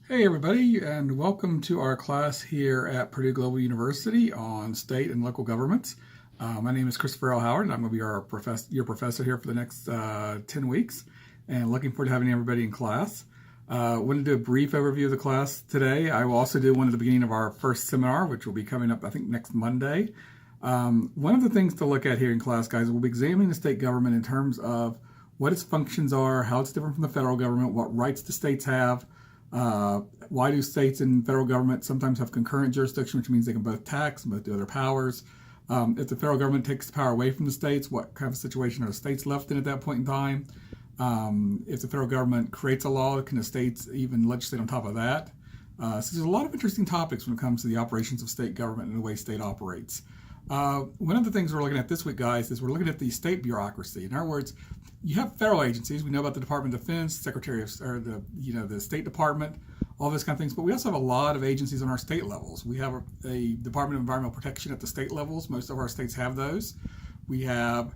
Hey everybody, and welcome to our class here at Purdue Global University on state and local governments. My name is Christopher L. Howard, and I'm going to be your professor here for the next 10 weeks, and looking forward to having everybody in class. Wanted to do a brief overview of the class today. I will also do one at the beginning of our first seminar, which will be coming up, I think, next Monday. One of the things to look at here in class, guys, we'll be examining the state government in terms of what its functions are, how it's different from the federal government, what rights the states have, why do states and federal government sometimes have concurrent jurisdiction, which means they can both tax and both do other powers. If the federal government takes the power away from the states, what kind of situation are the states left in at that point in time? If the federal government creates a law, can the states even legislate on top of that? So there's a lot of interesting topics when it comes to the operations of state government and the way state operates. One of the things we're looking at this week, guys, is we're looking at the state bureaucracy. In other words, you have federal agencies. We know about the Department of Defense, Secretary of, or the State Department, all those kind of things. But we also have a lot of agencies on our state levels. We have a Department of Environmental Protection at the state levels. Most of our states have those. We have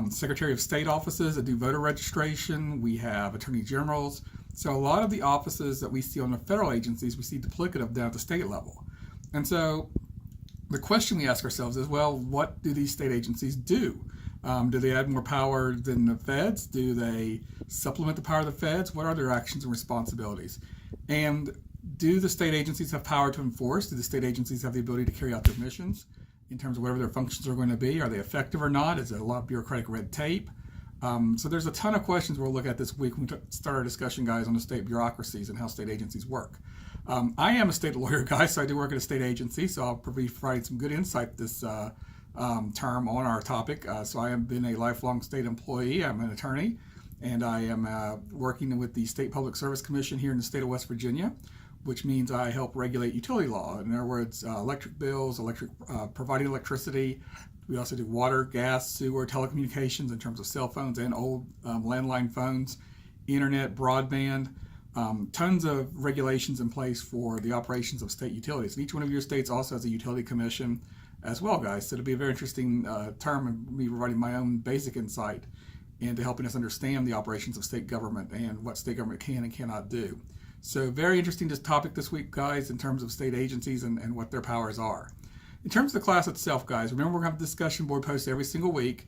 Secretary of State offices that do voter registration. We have Attorney Generals. So a lot of the offices that we see on the federal agencies, we see duplicative down at the state level. And so the question we ask ourselves is, well, what do these state agencies do? Do they add more power than the feds? Do they supplement the power of the feds? What are their actions and responsibilities? And do the state agencies have power to enforce? Do the state agencies have the ability to carry out their missions in terms of whatever their functions are going to be? Are they effective or not? Is there a lot of bureaucratic red tape? So there's a ton of questions we'll look at this week when we start our discussion, guys, on the state bureaucracies and how state agencies work. I am a state lawyer, guys, so I do work at a state agency, so I'll be providing some good insight this term on our topic. So I have been a lifelong state employee. I'm an attorney, and I am working with the State Public Service Commission here in the state of West Virginia, which means I help regulate utility law. In other words, electric bills, providing electricity. We also do water, gas, sewer, telecommunications in terms of cell phones and old landline phones, internet, broadband. Tons of regulations in place for the operations of state utilities. And each one of your states also has a utility commission as well, guys. So it'll be a very interesting term, and me providing my own basic insight into helping us understand the operations of state government and what state government can and cannot do. So very interesting topic this week, guys, in terms of state agencies and what their powers are. In terms of the class itself, guys, remember we're going to have a discussion board posted every single week.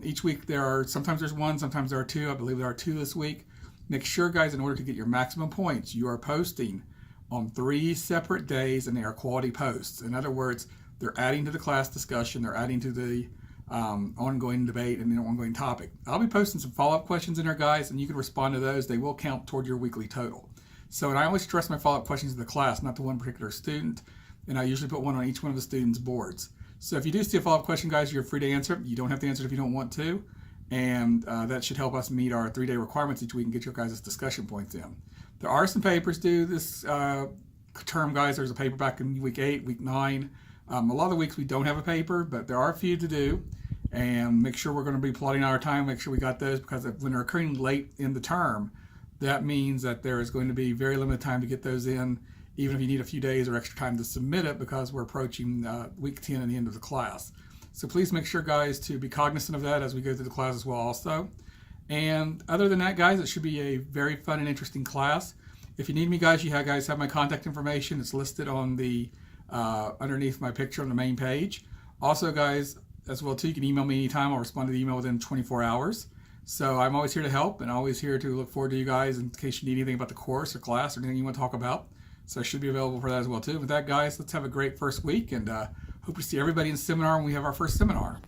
Each week sometimes there's one, sometimes there are two. I believe there are two this week. Make sure, guys, in order to get your maximum points, you are posting on 3 separate days, and they are quality posts. In other words, they're adding to the class discussion, they're adding to the ongoing debate and the ongoing topic. I'll be posting some follow-up questions in there, guys, and you can respond to those. They will count toward your weekly total. So, and I always stress my follow-up questions to the class, not to one particular student, and I usually put one on each one of the students' boards. So if you do see a follow-up question, guys, you're free to answer it. You don't have to answer it if you don't want to, and that should help us meet our 3-day requirements each week and get your guys' discussion points in. There are some papers due this term, guys. There's a paper back in week 8, week 9. A lot of the weeks we don't have a paper, but there are a few to do, and make sure we're going to be plotting out our time, make sure we got those, because when they're occurring late in the term, that means that there is going to be very limited time to get those in, even if you need a few days or extra time to submit it, because we're approaching week 10 and the end of the class. So please make sure, guys, to be cognizant of that as we go through the class as well also. And other than that, guys, it should be a very fun and interesting class. If you need me, guys, guys have my contact information. It's listed on the underneath my picture on the main page. Also, guys, as well too, you can email me anytime. I'll respond to the email within 24 hours. So I'm always here to help, and always here to look forward to you guys in case you need anything about the course or class or anything you want to talk about. So I should be available for that as well too. With that, guys, let's have a great first week, and hope to see everybody in seminar when we have our first seminar.